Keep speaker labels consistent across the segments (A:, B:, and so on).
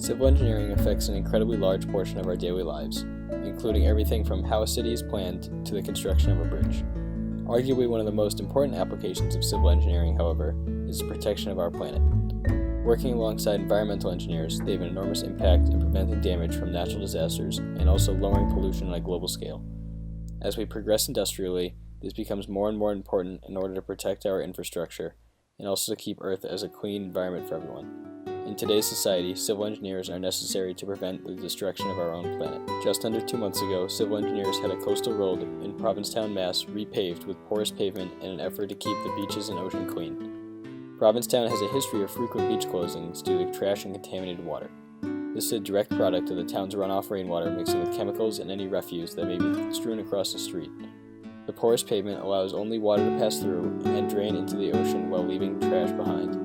A: Civil engineering affects an incredibly large portion of our daily lives, including everything from how a city is planned to the construction of a bridge. Arguably one of the most important applications of civil engineering, however, is the protection of our planet. Working alongside environmental engineers, they have an enormous impact in preventing damage from natural disasters and also lowering pollution on a global scale. As we progress industrially, this becomes more and more important in order to protect our infrastructure and also to keep Earth as a clean environment for everyone. In today's society, civil engineers are necessary to prevent the destruction of our own planet. Just under 2 months ago, civil engineers had a coastal road in Provincetown, Mass. Repaved with porous pavement in an effort to keep the beaches and ocean clean. Provincetown has a history of frequent beach closings due to trash and contaminated water. This is a direct product of the town's runoff rainwater mixing with chemicals and any refuse that may be strewn across the street. The porous pavement allows only water to pass through and drain into the ocean while leaving trash behind.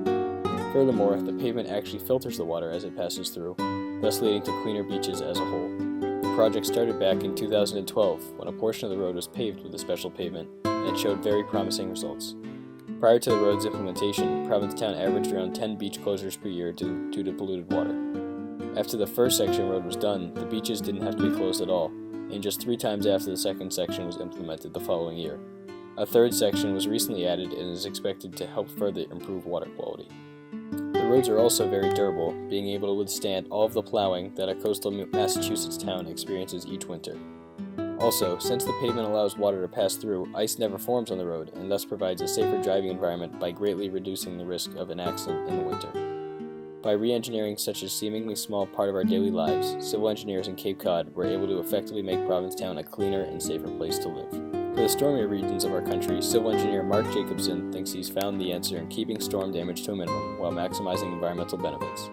A: Furthermore, the pavement actually filters the water as it passes through, thus leading to cleaner beaches as a whole. The project started back in 2012 when a portion of the road was paved with a special pavement, and it showed very promising results. Prior to the road's implementation, Provincetown averaged around 10 beach closures per year due to polluted water. After the first section road was done, the beaches didn't have to be closed at all, and just 3 times after the second section was implemented the following year. A third section was recently added and is expected to help further improve water quality. The roads are also very durable, being able to withstand all of the plowing that a coastal Massachusetts town experiences each winter. Also, since the pavement allows water to pass through, ice never forms on the road and thus provides a safer driving environment by greatly reducing the risk of an accident in the winter. By re-engineering such a seemingly small part of our daily lives, civil engineers in Cape Cod were able to effectively make Provincetown a cleaner and safer place to live. For the stormier regions of our country, civil engineer Mark Jacobson thinks he's found the answer in keeping storm damage to a minimum while maximizing environmental benefits.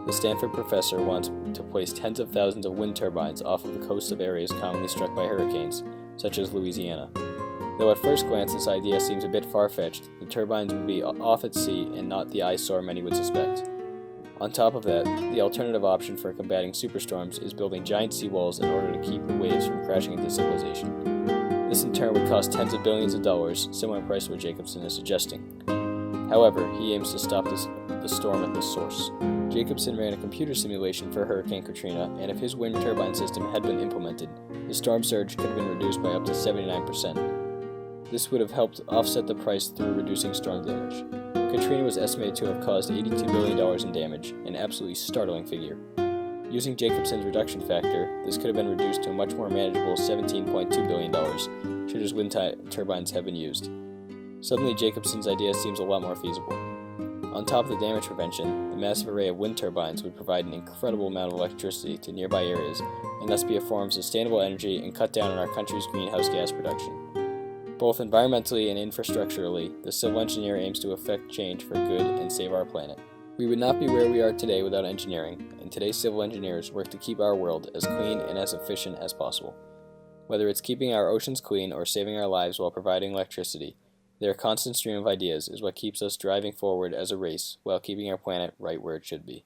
A: The Stanford professor wants to place tens of thousands of wind turbines off of the coasts of areas commonly struck by hurricanes, such as Louisiana. Though at first glance this idea seems a bit far-fetched, the turbines would be off at sea and not the eyesore many would suspect. On top of that, the alternative option for combating superstorms is building giant seawalls in order to keep the waves from crashing into civilization. This in turn would cost tens of billions of dollars, similar price to what Jacobson is suggesting. However, he aims to stop the storm at the source. Jacobson ran a computer simulation for Hurricane Katrina, and if his wind turbine system had been implemented, the storm surge could have been reduced by up to 79%. This would have helped offset the price through reducing storm damage. Katrina was estimated to have caused $82 billion in damage, an absolutely startling figure. Using Jacobson's reduction factor, this could have been reduced to a much more manageable $17.2 billion should his wind turbines have been used. Suddenly, Jacobson's idea seems a lot more feasible. On top of the damage prevention, the massive array of wind turbines would provide an incredible amount of electricity to nearby areas and thus be a form of sustainable energy and cut down on our country's greenhouse gas production. Both environmentally and infrastructurally, the civil engineer aims to effect change for good and save our planet. We would not be where we are today without engineering, and today's civil engineers work to keep our world as clean and as efficient as possible. Whether it's keeping our oceans clean or saving our lives while providing electricity, their constant stream of ideas is what keeps us driving forward as a race while keeping our planet right where it should be.